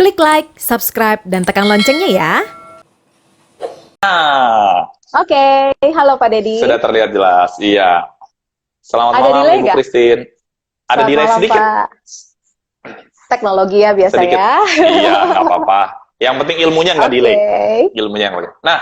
Klik like, subscribe, dan tekan loncengnya ya. Nah, Oke, halo Pak Dedi. sudah terlihat jelas. Iya. Selamat Ada malam, delay Ibu nggak? Christine. Ada Selamat delay malam sedikit. Pak. Teknologi ya biasa Sedikit. ya. Iya, nggak apa-apa. Yang penting ilmunya nggak delay. Oke. Ilmunya yang delay. Nah,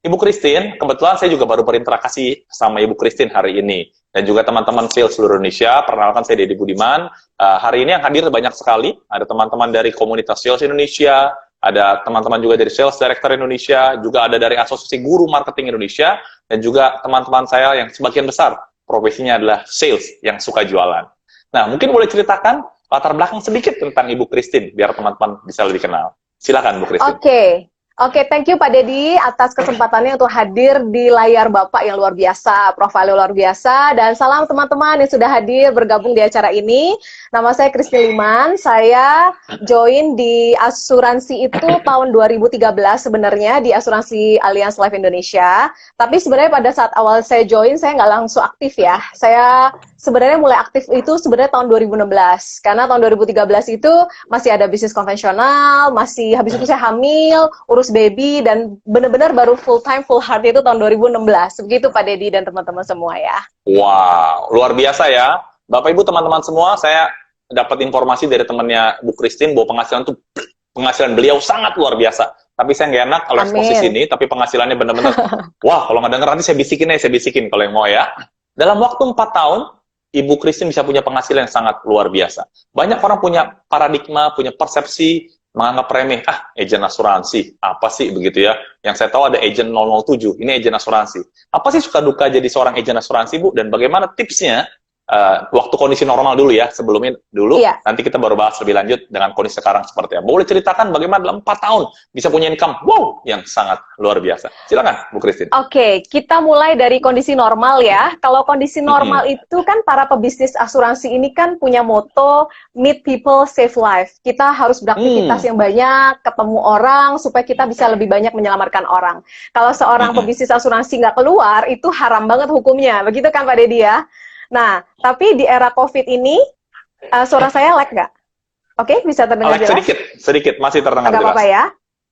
Ibu Christine, kebetulan saya juga baru berinteraksi sama Ibu Christine hari ini. Dan juga teman-teman sales seluruh Indonesia. Perkenalkan, saya Deddy Budiman. Hari ini yang hadir banyak sekali. Ada teman-teman dari komunitas sales Indonesia, ada teman-teman juga dari Sales Director Indonesia, juga ada dari Asosiasi Guru Marketing Indonesia, dan juga teman-teman saya yang sebagian besar profesinya adalah sales yang suka jualan. Nah, mungkin boleh ceritakan latar belakang sedikit tentang Ibu Christine, biar teman-teman bisa lebih kenal. Silakan, Bu Christine. Oke, thank you Pak Dedi atas kesempatannya untuk hadir di layar Bapak yang luar biasa, profilnya luar biasa, dan salam teman-teman yang sudah hadir bergabung di acara ini. Nama saya Christine Liman, saya join di asuransi itu tahun 2013 sebenarnya, di asuransi Allianz Life Indonesia. Tapi sebenarnya pada saat awal saya join, saya nggak langsung aktif ya. Saya sebenarnya mulai aktif itu sebenarnya tahun 2016, karena tahun 2013 itu masih ada bisnis konvensional, masih habis itu saya hamil, urus baby, dan benar-benar baru full time, full heart itu tahun 2016. Begitu Pak Dedi dan teman-teman semua ya. Wow, luar biasa ya. Bapak Ibu teman-teman semua, saya dapat informasi dari temannya Bu Christine bahwa penghasilan beliau sangat luar biasa. Tapi saya nggak enak kalau ekspos di sini, tapi penghasilannya benar-benar, wah kalau nggak denger nanti saya bisikin kalau yang mau ya. Dalam waktu 4 tahun, Ibu Christine bisa punya penghasilan yang sangat luar biasa. Banyak orang punya paradigma, punya persepsi, menganggap remeh, agen asuransi, apa sih begitu ya. Yang saya tahu ada agen 007, ini agen asuransi. Apa sih suka duka jadi seorang agen asuransi, Bu? Dan bagaimana tipsnya, waktu kondisi normal dulu ya, sebelumnya dulu, Iya. nanti kita baru bahas lebih lanjut dengan kondisi sekarang seperti apa. Boleh ceritakan bagaimana dalam 4 tahun bisa punya income, wow, yang sangat luar biasa. Silakan, Bu Christine. Oke, kita mulai dari kondisi normal ya. Kalau kondisi normal itu kan para pebisnis asuransi ini kan punya moto meet people, save life. Kita harus beraktivitas yang banyak, ketemu orang supaya kita bisa lebih banyak menyelamatkan orang. Kalau seorang pebisnis asuransi nggak keluar, itu haram banget hukumnya. Begitu kan Pak Dedi ya? Nah, tapi di era COVID ini, suara saya lag nggak? Oke, bisa terdengar jelas? Sedikit, masih terdengar Nggak jelas. apa-apa ya?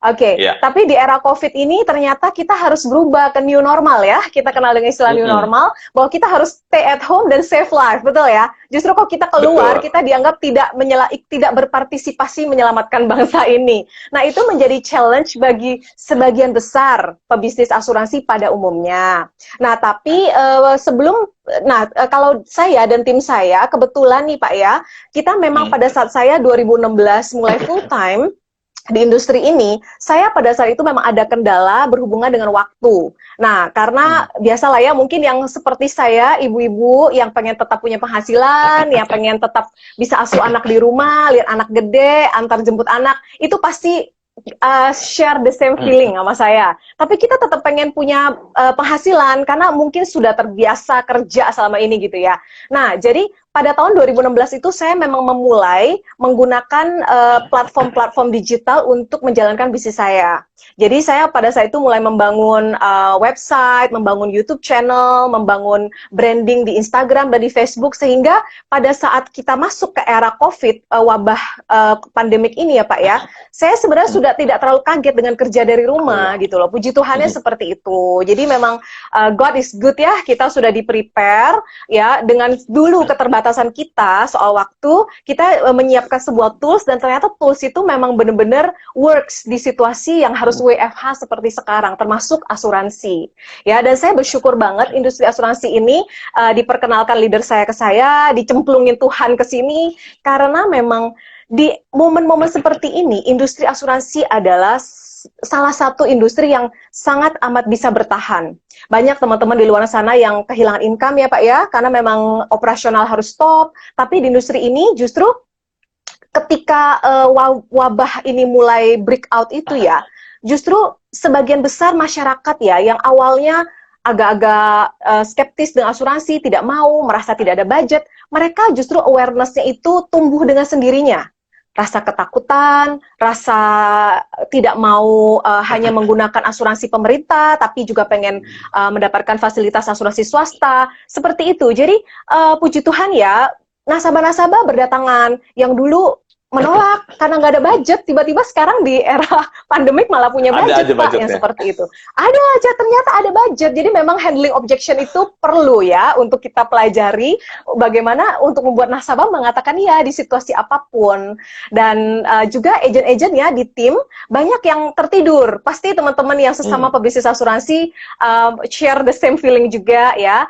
Oke, Iya. tapi di era COVID ini ternyata kita harus berubah ke new normal ya. Kita kenal dengan istilah new normal, bahwa kita harus stay at home dan save life, betul ya? Justru kalau kita keluar, Betul. kita dianggap tidak berpartisipasi menyelamatkan bangsa ini. Nah, itu menjadi challenge bagi sebagian besar pebisnis asuransi pada umumnya. Nah, tapi kalau saya dan tim saya, kebetulan nih Pak ya, kita memang pada saat saya 2016 mulai full time, di industri ini, saya pada saat itu memang ada kendala berhubungan dengan waktu. Nah, karena biasalah ya, mungkin yang seperti saya, ibu-ibu yang pengen tetap punya penghasilan, yang pengen tetap bisa asuh anak di rumah, lihat anak gede, antar jemput anak, itu pasti share the same feeling sama saya. Tapi kita tetap pengen punya penghasilan, karena mungkin sudah terbiasa kerja selama ini gitu ya. Nah, jadi pada tahun 2016 itu saya memang memulai menggunakan platform-platform digital untuk menjalankan bisnis saya. Jadi saya pada saat itu mulai membangun website, membangun YouTube channel, membangun branding di Instagram dan di Facebook, sehingga pada saat kita masuk ke era COVID, wabah pandemik ini ya Pak ya, saya sebenarnya sudah tidak terlalu kaget dengan kerja dari rumah gitu loh. Puji Tuhannya seperti itu. Jadi memang God is good ya, kita sudah di-prepare ya, dengan dulu keterbatasan kita soal waktu, kita menyiapkan sebuah tools, dan ternyata tools itu memang benar-benar works di situasi yang harus WFH seperti sekarang, termasuk asuransi. Ya, dan saya bersyukur banget industri asuransi ini diperkenalkan leader saya ke saya, dicemplungin Tuhan ke sini, karena memang di momen-momen seperti ini, industri asuransi adalah salah satu industri yang sangat amat bisa bertahan. Banyak teman-teman di luar sana yang kehilangan income ya Pak ya, karena memang operasional harus stop, tapi di industri ini justru ketika wabah ini mulai break out itu ya, justru sebagian besar masyarakat ya, yang awalnya agak-agak skeptis dengan asuransi, tidak mau, merasa tidak ada budget, mereka justru awareness-nya itu tumbuh dengan sendirinya. Rasa ketakutan, rasa tidak mau hanya menggunakan asuransi pemerintah, tapi juga pengen mendapatkan fasilitas asuransi swasta, seperti itu. Jadi puji Tuhan ya, nasabah-nasabah berdatangan yang dulu menolak karena nggak ada budget. Tiba-tiba sekarang di era pandemik malah punya budget, aja Pak, yang budgetnya. seperti itu. Ada aja, ternyata ada budget. Jadi memang handling objection itu perlu ya untuk kita pelajari bagaimana untuk membuat nasabah mengatakan iya di situasi apapun. Dan juga agent-agent ya di tim banyak yang tertidur. Pasti teman-teman yang sesama pebisnis asuransi share the same feeling juga ya.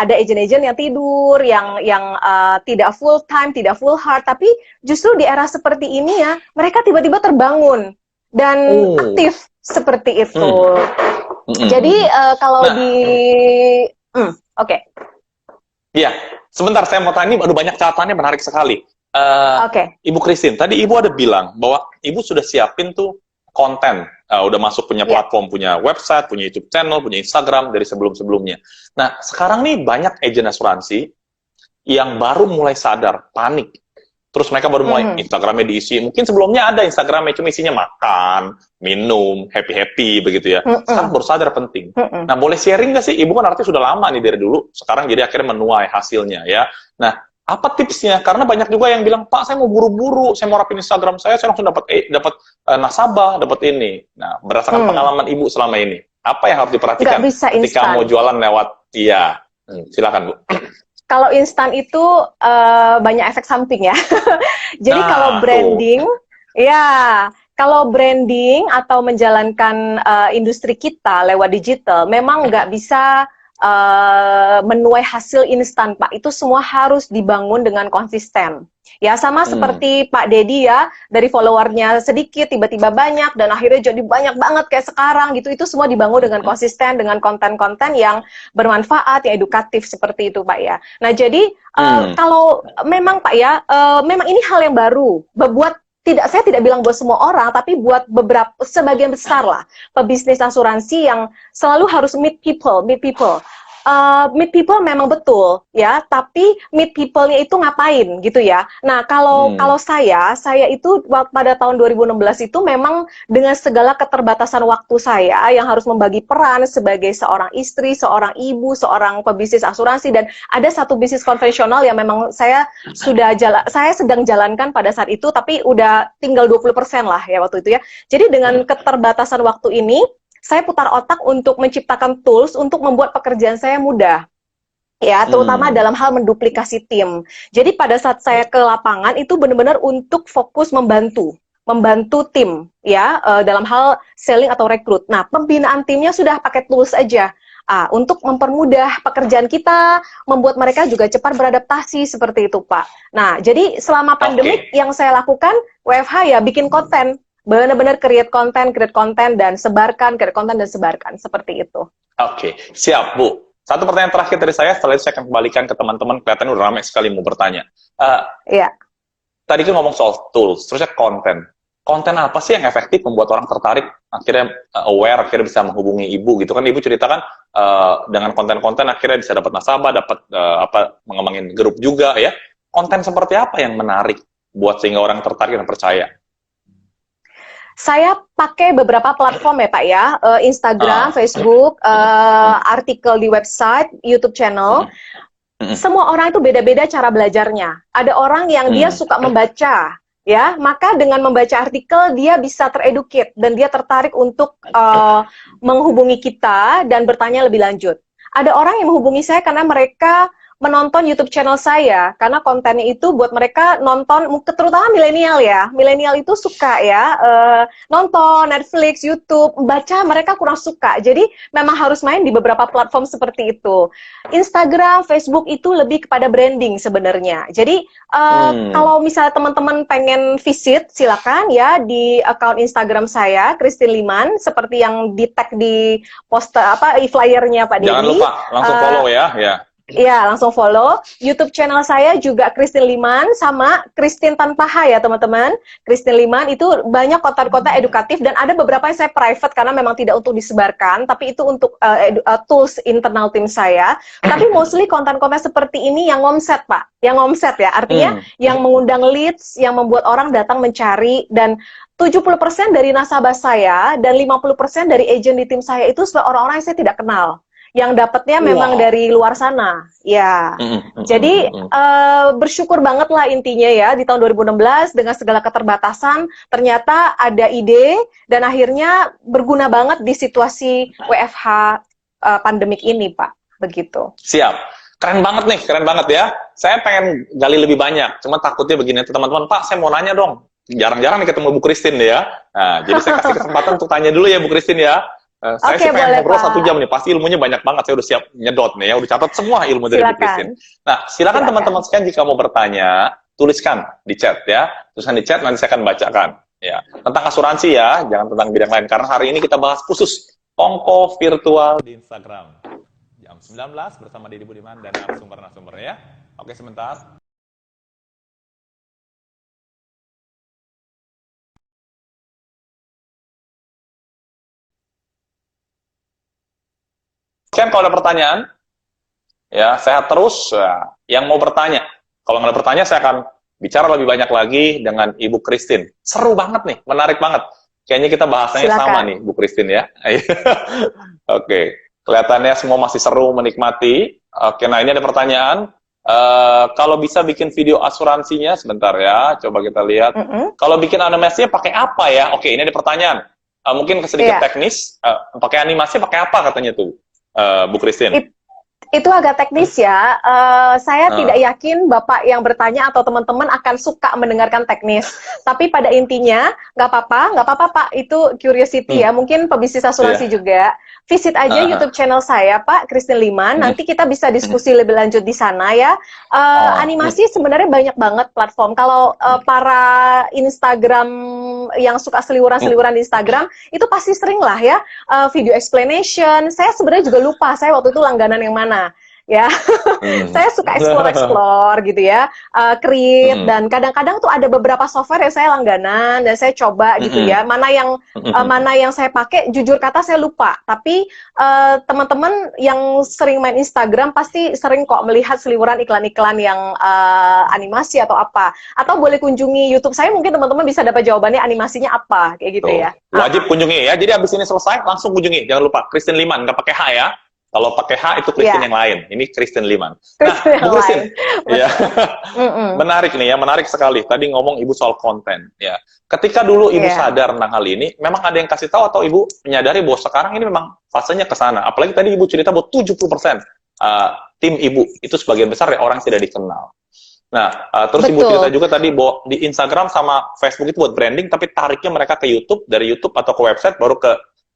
Ada agent-agent yang tidur, yang tidak full time, tidak full heart, tapi justru di era seperti ini ya, mereka tiba-tiba terbangun dan aktif seperti itu. Jadi kalau oke. Iya, sebentar saya mau tanya, aduh banyak catatannya menarik sekali. Ibu Christine, tadi Ibu ada bilang bahwa Ibu sudah siapin tuh konten, udah masuk punya platform, punya website, punya YouTube channel, punya Instagram dari sebelum-sebelumnya. Nah, sekarang nih banyak agen asuransi yang baru mulai sadar, panik. Terus mereka baru mulai Instagramnya diisi. Mungkin sebelumnya ada Instagramnya cuma isinya makan, minum, happy-happy begitu ya. Sekarang baru sadar penting. Nah, boleh sharing nggak sih? Ibu kan artinya sudah lama nih dari dulu. Sekarang jadi akhirnya menuai hasilnya ya. Nah, apa tipsnya? Karena banyak juga yang bilang, Pak, saya mau buru-buru, saya mau rapin Instagram saya langsung dapat nasabah, dapat ini. Nah, berdasarkan pengalaman Ibu selama ini, apa yang harus diperhatikan ketika mau jualan lewat silakan Bu. Kalau instan itu banyak efek samping ya. Jadi kalau branding, kalau branding atau menjalankan industri kita lewat digital, memang nggak bisa menuai hasil instan, Pak. Itu semua harus dibangun dengan konsisten. Ya, sama seperti Pak Dedi ya, dari followernya sedikit, tiba-tiba banyak, dan akhirnya jadi banyak banget kayak sekarang gitu. Itu semua dibangun dengan konsisten, dengan konten-konten yang bermanfaat, yang edukatif, seperti itu Pak ya. Nah, jadi kalau memang Pak ya, memang ini hal yang baru, saya tidak bilang buat semua orang, tapi buat sebagian besar lah pebisnis asuransi yang selalu harus meet people. Meet people memang betul ya, tapi meet people-nya itu ngapain gitu ya. Nah, kalau saya itu pada tahun 2016 itu memang dengan segala keterbatasan waktu saya yang harus membagi peran sebagai seorang istri, seorang ibu, seorang pebisnis asuransi, dan ada satu bisnis konvensional yang memang saya sedang jalankan pada saat itu, tapi udah tinggal 20% lah ya waktu itu ya. Jadi dengan keterbatasan waktu ini, saya putar otak untuk menciptakan tools untuk membuat pekerjaan saya mudah. Ya, terutama dalam hal menduplikasi tim. Jadi pada saat saya ke lapangan itu benar-benar untuk fokus membantu tim ya dalam hal selling atau rekrut. Nah, pembinaan timnya sudah pakai tools aja. Untuk mempermudah pekerjaan kita, membuat mereka juga cepat beradaptasi seperti itu, Pak. Nah, jadi selama pandemik yang saya lakukan WFH ya bikin konten. Benar-benar create konten dan sebarkan, seperti itu. Oke, siap Bu. Satu pertanyaan terakhir dari saya, setelah itu saya akan kembalikan ke teman-teman, kelihatannya udah ramai sekali mau bertanya. Tadi kan ngomong soal tools, terusnya konten. Konten apa sih yang efektif membuat orang tertarik, akhirnya aware, akhirnya bisa menghubungi Ibu gitu kan? Ibu ceritakan dengan konten-konten akhirnya bisa dapat nasabah, dapat mengembangin grup juga ya. Konten seperti apa yang menarik buat sehingga orang tertarik dan percaya? Saya pakai beberapa platform ya Pak ya, Instagram, Facebook, artikel di website, YouTube channel. Semua orang itu beda-beda cara belajarnya. Ada orang yang dia suka membaca, ya, maka dengan membaca artikel dia bisa tereducate dan dia tertarik untuk menghubungi kita dan bertanya lebih lanjut. Ada orang yang menghubungi saya karena mereka menonton YouTube channel saya, karena kontennya itu buat mereka nonton, terutama milenial ya. Milenial itu suka ya, nonton Netflix, YouTube, baca mereka kurang suka. Jadi memang harus main di beberapa platform seperti itu. Instagram, Facebook itu lebih kepada branding sebenarnya. Jadi kalau misalnya teman-teman pengen visit, silakan ya di account Instagram saya, Christine Liman, seperti yang di tag di poster flyernya Pak Dedi. Jangan lupa langsung follow ya. Iya, langsung follow. YouTube channel saya juga Christine Liman, sama Christine tanpa H ya teman-teman. Christine Liman itu banyak konten-konten edukatif, dan ada beberapa yang saya private karena memang tidak untuk disebarkan, tapi itu untuk tools internal tim saya. Tapi mostly konten-konten seperti ini yang ngomset Pak, yang ngomset ya, artinya yang mengundang leads, yang membuat orang datang mencari, dan 70% dari nasabah saya dan 50% dari agent di tim saya itu orang-orang yang saya tidak kenal. yang dapatnya memang Wow. dari luar sana. Ya. Jadi bersyukur banget lah intinya ya di tahun 2016 dengan segala keterbatasan ternyata ada ide dan akhirnya berguna banget di situasi WFH pandemik ini, Pak. Begitu. Siap. Keren banget nih, keren banget ya. Saya pengen gali lebih banyak, cuma takutnya begini teman-teman, Pak, saya mau nanya dong. Jarang-jarang nih ketemu Bu Christine deh ya. Nah, jadi saya kasih kesempatan untuk tanya dulu ya Bu Christine ya. Saya Oke, sih pengen boleh, ngobrol Pak. 1 jam nih, pasti ilmunya banyak banget. Saya udah siap nyedot nih ya, udah catat semua ilmu dari Bu Silakan. Christine. Nah, silakan teman-teman sekalian jika mau bertanya, tuliskan di chat ya. Tuliskan di chat, nanti saya akan bacakan. Ya, tentang asuransi ya, jangan tentang bidang lain. Karena hari ini kita bahas khusus Ongko virtual di Instagram. Jam 19 bersama Deddy Budiman dan narasumber-narasumber ya. Oke, sebentar. Sekian kalau ada pertanyaan, ya sehat terus. Ya, yang mau bertanya, kalau nggak ada pertanyaan saya akan bicara lebih banyak lagi dengan Ibu Christine. Seru banget nih, menarik banget. Kayaknya kita bahasanya Silakan. sama nih, Bu Christine ya. Oke, kelihatannya semua masih seru menikmati. Oke, nah ini ada pertanyaan. Kalau bisa bikin video asuransinya, sebentar ya, coba kita lihat. Kalau bikin animasinya pakai apa ya? Oke, ini ada pertanyaan. Mungkin sedikit teknis. Pakai animasi pakai apa katanya tuh, Bu Christine? Itu agak teknis ya. Saya tidak yakin Bapak yang bertanya atau teman-teman akan suka mendengarkan teknis. Tapi pada intinya, nggak apa-apa Pak. Itu curiosity ya. Mungkin pebisnis asuransi juga. Visit aja YouTube channel saya Pak, Christine Liman. Nanti kita bisa diskusi lebih lanjut di sana ya. Animasi sebenarnya banyak banget platform. Kalau para Instagram yang suka seliweran-seliweran di Instagram, itu pasti sering lah ya. Video explanation. Saya sebenarnya juga lupa. Saya waktu itu langganan yang mana. Ya, saya suka explore gitu ya, create dan kadang-kadang tuh ada beberapa software yang saya langganan dan saya coba gitu ya, mana yang saya pakai, jujur kata saya lupa, tapi teman-teman yang sering main Instagram pasti sering kok melihat seliweran iklan-iklan yang animasi atau apa, atau boleh kunjungi YouTube saya, mungkin teman-teman bisa dapat jawabannya animasinya apa, kayak gitu ya. Wajib kunjungi ya, jadi abis ini selesai langsung kunjungi, jangan lupa Christine Liman, nggak pakai H ya. Kalau pakai H itu Christine yang lain. Ini Christine Liman. Nah, Bu Christine, ya, menarik nih ya, menarik sekali. Tadi ngomong Ibu soal konten. Ya, ketika dulu Ibu sadar tentang hal ini, memang ada yang kasih tahu atau Ibu menyadari bahwa sekarang ini memang fasenya ke sana. Apalagi tadi Ibu cerita bahwa 70% tim Ibu itu sebagian besar ya orang yang tidak dikenal. Nah, terus Ibu cerita juga tadi bahwa di Instagram sama Facebook itu buat branding, tapi tariknya mereka ke YouTube, dari YouTube atau ke website baru ke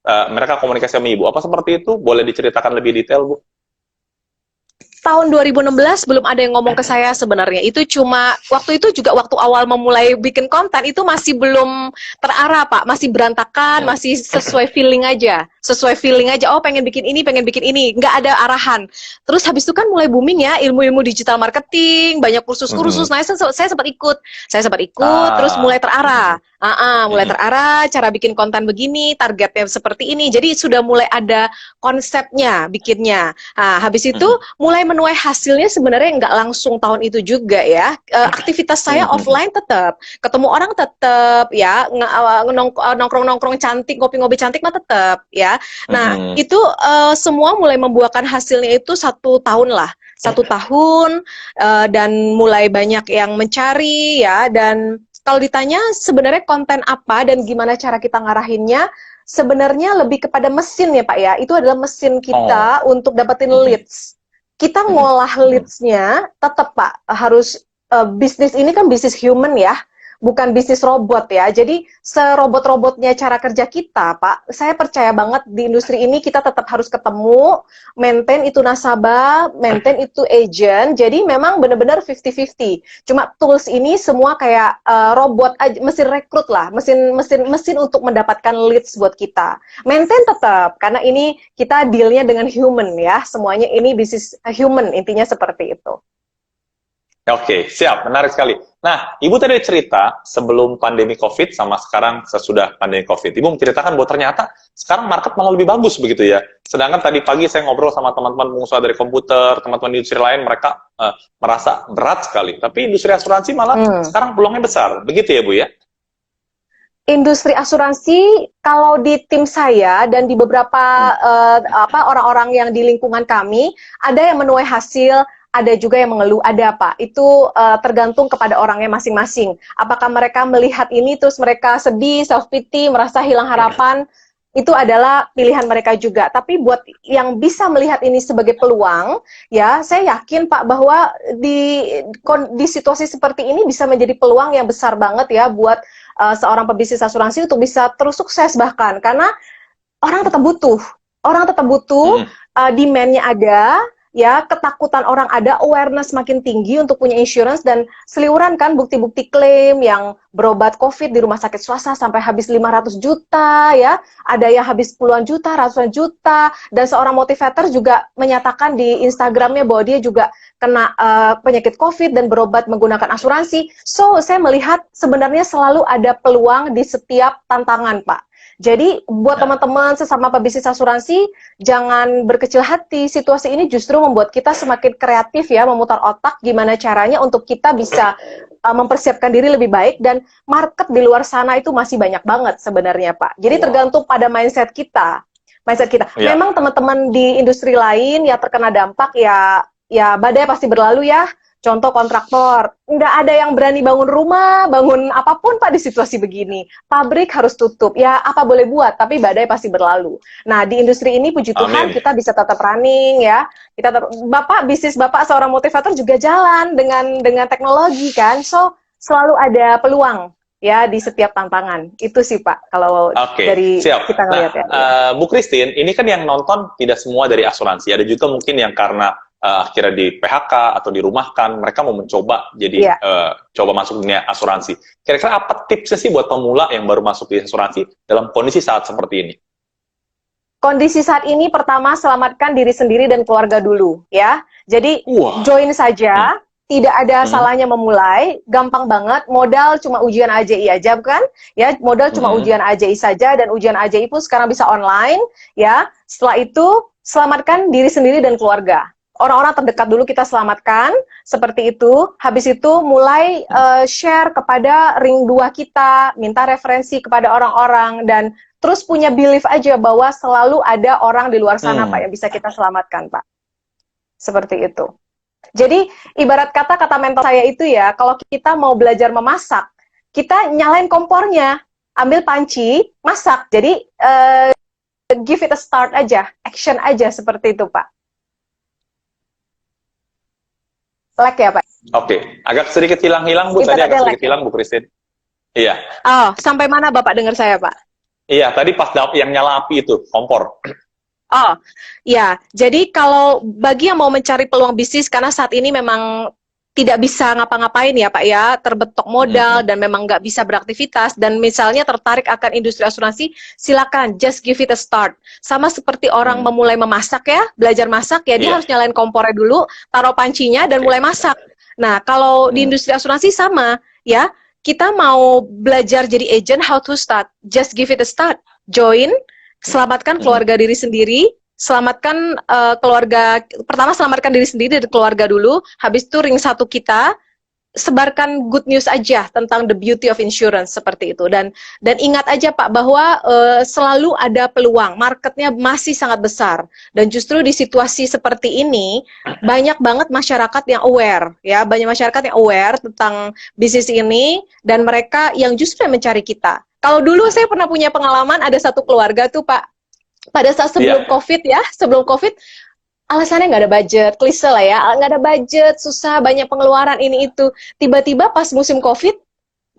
mereka komunikasi sama Ibu. Apa seperti itu? Boleh diceritakan lebih detail, Bu? Tahun 2016 belum ada yang ngomong ke saya sebenarnya. Itu cuma waktu itu juga waktu awal memulai bikin konten itu masih belum terarah, Pak. Masih berantakan, masih sesuai feeling aja. Sesuai feeling aja. Oh, pengen bikin ini, pengen bikin ini. Nggak ada arahan. Terus habis itu kan mulai booming ya ilmu-ilmu digital marketing, banyak kursus-kursus. Nah, saya sempat ikut. Terus mulai terarah. Mulai terarah, cara bikin konten begini, targetnya seperti ini. Jadi sudah mulai ada konsepnya bikinnya. Nah, habis itu mulai menuai hasilnya sebenarnya nggak langsung tahun itu juga ya. Aktivitas saya offline tetap, ketemu orang tetap ya, nongkrong-nongkrong cantik, ngopi-ngopi cantik mah tetap ya. Nah, itu semua mulai membuahkan hasilnya itu 1 tahun lah. 1 tahun dan mulai banyak yang mencari ya, dan kalau ditanya sebenarnya konten apa dan gimana cara kita ngarahinnya, sebenarnya lebih kepada mesin ya Pak ya. Itu adalah mesin kita untuk dapetin leads. Kita ngolah leads-nya tetap Pak, harus bisnis ini kan bisnis human ya, bukan bisnis robot ya. Jadi serobot-robotnya cara kerja kita Pak, saya percaya banget di industri ini kita tetap harus ketemu, maintain itu nasabah, maintain itu agent. Jadi memang benar-benar 50-50. Cuma tools ini semua kayak robot aja, mesin rekrut lah, mesin untuk mendapatkan leads buat kita. Maintain tetap, karena ini kita dealnya dengan human ya, semuanya ini bisnis human, intinya seperti itu. Oke, siap. Menarik sekali. Nah, Ibu tadi cerita sebelum pandemi COVID sama sekarang sesudah pandemi COVID. Ibu menceritakan bahwa ternyata sekarang market malah lebih bagus begitu ya. Sedangkan tadi pagi saya ngobrol sama teman-teman pengusaha dari komputer, teman-teman di industri lain, mereka merasa berat sekali. Tapi industri asuransi malah sekarang peluangnya besar. Begitu ya, Bu ya? Industri asuransi kalau di tim saya dan di beberapa orang-orang yang di lingkungan kami, ada yang menuai hasil, ada juga yang mengeluh, ada Pak. Itu tergantung kepada orangnya masing-masing. Apakah mereka melihat ini terus mereka sedih, self pity, merasa hilang harapan, itu adalah pilihan mereka juga. Tapi buat yang bisa melihat ini sebagai peluang, ya saya yakin Pak bahwa di situasi seperti ini bisa menjadi peluang yang besar banget ya buat seorang pebisnis asuransi untuk bisa terus sukses bahkan karena orang tetap butuh, demand-nya ada, ya ketakutan orang ada, awareness makin tinggi untuk punya insurance dan seliuran kan bukti-bukti klaim yang berobat COVID di rumah sakit swasta sampai habis 500 juta ya, ada yang habis puluhan juta, ratusan juta, dan seorang motivator juga menyatakan di Instagramnya bahwa dia juga kena penyakit COVID dan berobat menggunakan asuransi. So, saya melihat sebenarnya selalu ada peluang di setiap tantangan, Pak. Jadi, buat teman-teman sesama pebisnis asuransi, jangan berkecil hati. Situasi ini justru membuat kita semakin kreatif ya, memutar otak gimana caranya untuk kita bisa mempersiapkan diri lebih baik, dan market di luar sana itu masih banyak banget sebenarnya, Pak. Jadi, tergantung pada mindset kita. Ya. Memang teman-teman di industri lain ya terkena dampak ya badai pasti berlalu ya. Contoh kontraktor, nggak ada yang berani bangun rumah, bangun apapun Pak di situasi begini. Pabrik harus tutup, ya apa boleh buat, tapi badai pasti berlalu. Nah di industri ini puji Tuhan kita bisa tetap running ya. Bisnis Bapak seorang motivator juga jalan dengan teknologi kan. So selalu ada peluang ya di setiap tantangan. Itu sih Pak kalau dari kita ngelihat ya. Bu Christine, ini kan yang nonton tidak semua dari asuransi. Ada juga mungkin yang karena akhirnya di PHK atau dirumahkan, mereka mau mencoba jadi coba masuk dunia asuransi. Kira-kira apa tipsnya sih buat pemula yang baru masuk di asuransi dalam kondisi saat seperti ini? Kondisi saat ini pertama selamatkan diri sendiri dan keluarga dulu ya. Jadi join saja, tidak ada salahnya memulai, gampang banget. Modal cuma ujian AJI aja bukan? Ya, modal cuma ujian AJI saja, dan ujian AJI pun sekarang bisa online ya. Setelah itu selamatkan diri sendiri dan keluarga. Orang-orang terdekat dulu kita selamatkan, seperti itu. Habis itu mulai share kepada ring 2 kita, minta referensi kepada orang-orang, dan terus punya belief aja bahwa selalu ada orang di luar sana Pak yang bisa kita selamatkan Pak. Seperti itu. Jadi ibarat kata mentor saya itu ya, kalau kita mau belajar memasak, kita nyalain kompornya, ambil panci, masak. Jadi give it a start aja, action aja, seperti itu Pak. Lag ya Pak? Oke, agak sedikit hilang-hilang Bu, tadi agak sedikit hilang Bu Christine. Iya. Oh, sampai mana Bapak dengar saya Pak? Iya, tadi pas yang nyala api itu, kompor. Oh, ya. Jadi kalau bagi yang mau mencari peluang bisnis, karena saat ini memang tidak bisa ngapa-ngapain ya Pak ya, terbetok modal dan memang nggak bisa beraktivitas, dan misalnya tertarik akan industri asuransi, silakan just give it a start. Sama seperti orang memulai memasak ya, belajar masak ya, dia harus nyalain kompornya dulu, taruh pancinya dan mulai masak. Nah kalau di industri asuransi sama ya, kita mau belajar jadi agent, how to start, just give it a start, join, selamatkan keluarga diri sendiri. Selamatkan pertama selamatkan diri sendiri dan keluarga dulu, habis itu ring 1 kita, sebarkan good news aja tentang the beauty of insurance, seperti itu. Dan ingat aja Pak, bahwa selalu ada peluang, marketnya masih sangat besar, dan justru di situasi seperti ini, banyak banget masyarakat yang aware, ya, banyak masyarakat yang aware tentang bisnis ini, dan mereka yang justru mencari kita. Kalau dulu saya pernah punya pengalaman, ada satu keluarga tuh Pak, pada saat sebelum COVID ya, sebelum COVID, alasannya nggak ada budget, klise lah ya, nggak ada budget, susah, banyak pengeluaran ini itu. Tiba-tiba pas musim COVID,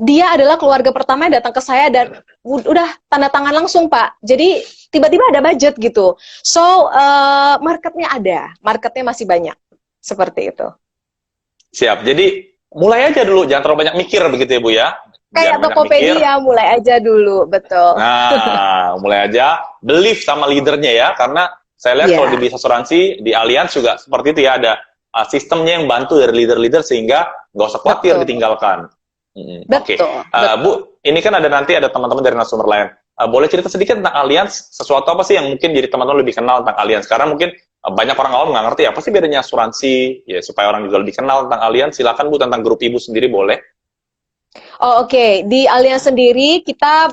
dia adalah keluarga pertama yang datang ke saya dan udah tanda tangan langsung Pak. Jadi tiba-tiba ada budget gitu. So marketnya ada, marketnya masih banyak, seperti itu. Siap. Jadi mulai aja dulu, jangan terlalu banyak mikir begitu ya Bu ya. Kayak Tokopedia, mulai aja dulu, betul. Nah, mulai aja, believe sama leadernya ya, karena saya lihat kalau di bisnis asuransi, di Allianz juga seperti itu ya, ada sistemnya yang bantu dari leader-leader sehingga nggak usah khawatir ditinggalkan. Oke. Bu, ini kan nanti ada teman-teman dari narasumber lain. Boleh cerita sedikit tentang Allianz, sesuatu apa sih yang mungkin jadi teman-teman lebih kenal tentang Allianz? Karena mungkin banyak orang awam nggak ngerti apa sih bedanya asuransi, ya supaya orang juga lebih kenal tentang Allianz. Silakan Bu, tentang grup Ibu sendiri boleh. Oh, oke. Di Allianz sendiri kita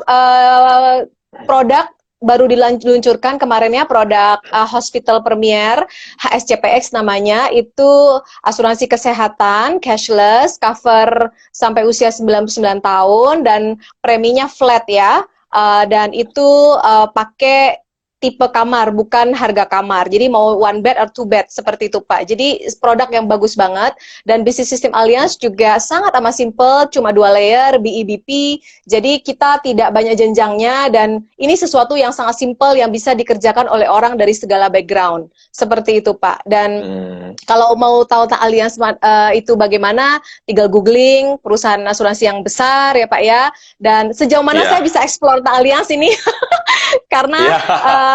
produk baru diluncurkan kemarin ya, produk Hospital Premier HSCPX namanya, itu asuransi kesehatan cashless, cover sampai usia 99 tahun dan preminya flat ya. Dan itu pakai tipe kamar, bukan harga kamar. Jadi mau one bed or two bed, seperti itu Pak. Jadi produk yang bagus banget. Dan bisnis sistem Allianz juga sangat amat simple, cuma 2 layer, BEBP. Jadi kita tidak banyak jenjangnya, dan ini sesuatu yang sangat simple yang bisa dikerjakan oleh orang dari segala background. Seperti itu Pak. Dan kalau mau tahu tentang Allianz itu bagaimana, tinggal googling perusahaan asuransi yang besar ya Pak ya. Dan sejauh mana saya bisa explore tentang Allianz ini? Karena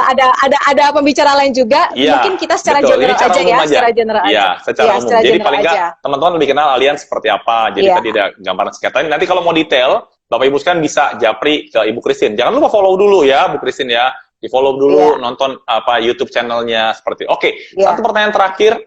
ada pembicara lain juga, mungkin kita secara general aja ya, secara general aja. Secara umum. Jadi paling nggak teman-teman lebih kenal Allianz seperti apa. Jadi tadi ada gambaran sekitar. Nanti kalau mau detail, Bapak Ibu sekalian bisa japri ke Ibu Christine. Jangan lupa follow dulu ya, Bu Christine ya. Di follow dulu, nonton YouTube channelnya seperti. Oke, satu pertanyaan terakhir.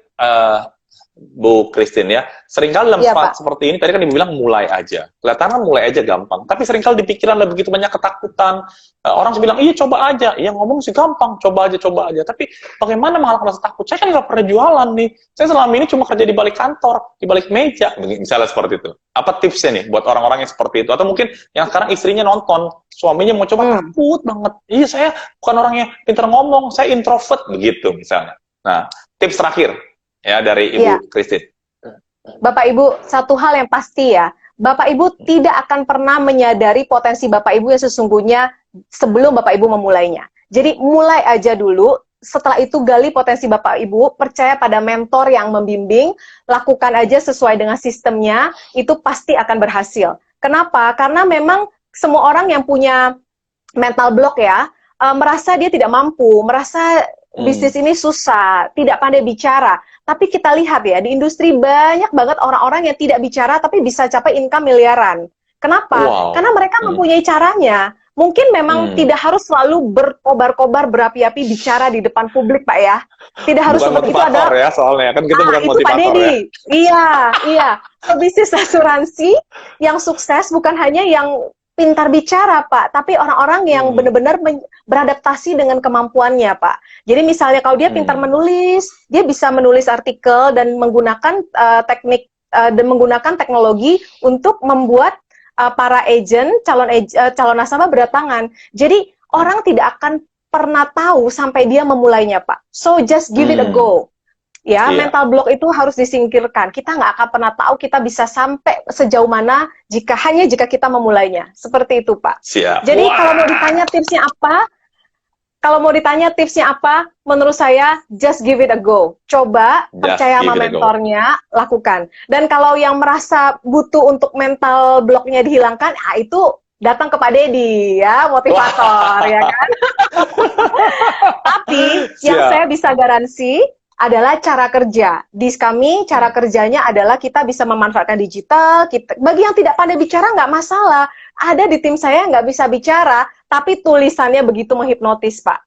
Bu Christine ya, seringkali dalam seperti ini, tadi kan Ibu bilang mulai aja. Kelihatannya mulai aja gampang, tapi seringkali di pikiran ada begitu banyak ketakutan. Orang bilang, iya coba aja. Iya ngomong sih gampang, coba aja. Tapi bagaimana mengalahkan rasa takut? Saya kan nggak pernah jualan nih. Saya selama ini cuma kerja di balik kantor, di balik meja. Misalnya seperti itu. Apa tipsnya nih buat orang-orang yang seperti itu? Atau mungkin yang sekarang istrinya nonton, suaminya mau coba takut banget. Iya saya bukan orang yang pintar ngomong, saya introvert begitu misalnya. Nah, tips terakhir ya dari Ibu Christine. Bapak Ibu, satu hal yang pasti ya, Bapak Ibu tidak akan pernah menyadari potensi Bapak Ibu yang sesungguhnya sebelum Bapak Ibu memulainya. Jadi mulai aja dulu, setelah itu gali potensi Bapak Ibu, percaya pada mentor yang membimbing, lakukan aja sesuai dengan sistemnya, itu pasti akan berhasil. Kenapa? Karena memang semua orang yang punya mental block ya, merasa dia tidak mampu, merasa bisnis ini susah, tidak pandai bicara. Tapi kita lihat ya, di industri banyak banget orang-orang yang tidak bicara tapi bisa capai income miliaran. Kenapa? Karena mereka mempunyai caranya. Mungkin memang tidak harus selalu berkobar-kobar, berapi-api bicara di depan publik, Pak ya. Tidak harus seperti itu ada. Ya, soalnya kan kita bukan itu motivator Pak Dedi. ya. Iya. Bisnis asuransi yang sukses bukan hanya yang pintar bicara, Pak, tapi orang-orang yang benar-benar beradaptasi dengan kemampuannya, Pak. Jadi misalnya kalau dia pintar menulis, dia bisa menulis artikel dan menggunakan teknik dan menggunakan teknologi untuk membuat para agent, calon nasabah berdatangan. Jadi orang tidak akan pernah tahu sampai dia memulainya, Pak. So just give it a go. Ya, mental block itu harus disingkirkan. Kita nggak akan pernah tahu kita bisa sampai sejauh mana jika kita memulainya. Seperti itu, Pak. Jadi kalau mau ditanya tipsnya apa? Menurut saya, just give it a go. Coba, percaya sama mentornya, lakukan. Dan kalau yang merasa butuh untuk mental blocknya dihilangkan, itu datang ke Pak Dedi, ya, motivator, ya kan? Tapi, yang saya bisa garansi, adalah cara kerja. Di kami, cara kerjanya adalah kita bisa memanfaatkan digital. Bagi yang tidak pandai bicara, nggak masalah. Ada di tim saya nggak bisa bicara, tapi tulisannya begitu menghipnotis, Pak.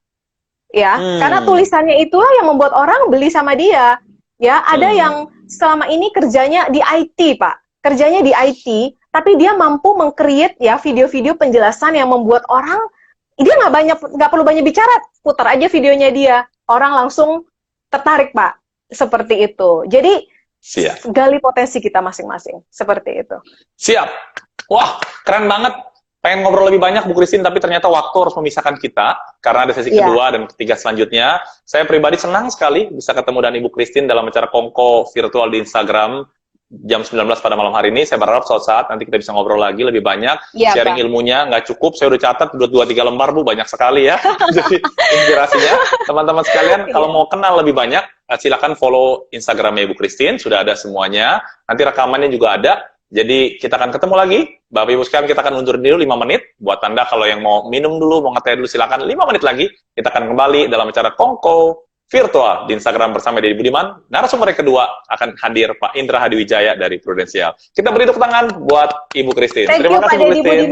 Ya, karena tulisannya itulah yang membuat orang beli sama dia. Ya, ada yang selama ini kerjanya di IT, Pak. Kerjanya di IT, tapi dia mampu meng-create ya video-video penjelasan yang membuat orang, dia nggak perlu banyak bicara, putar aja videonya dia. Orang langsung tertarik, Pak, seperti itu. Jadi gali potensi kita masing-masing, seperti itu. Siap. Wah, keren banget. Pengen ngobrol lebih banyak Bu Christine, tapi ternyata waktu harus memisahkan kita karena ada sesi kedua dan ketiga selanjutnya. Saya pribadi senang sekali bisa ketemu dengan Ibu Christine dalam acara Kongko virtual di Instagram jam 19 pada malam hari ini. Saya berharap suatu saat nanti kita bisa ngobrol lagi lebih banyak, sharing ilmunya. Nggak cukup, saya udah catat 2-3 lembar Bu, banyak sekali ya. Jadi inspirasinya, teman-teman sekalian kalau mau kenal lebih banyak, silakan follow Instagramnya Ibu Christine, sudah ada semuanya. Nanti rekamannya juga ada. Jadi kita akan ketemu lagi, Bapak Ibu sekalian, kita akan undur dulu 5 menit. Buat Anda kalau yang mau minum dulu, mau ngeteh dulu, silakan 5 menit lagi. Kita akan kembali dalam acara Kongko virtual di Instagram bersama Dedi Budiman. Narasumber yang kedua akan hadir Pak Indra Hadiwijaya dari Prudensial. Kita beri tepuk tangan buat Ibu Christine. Terima kasih Bu Christine.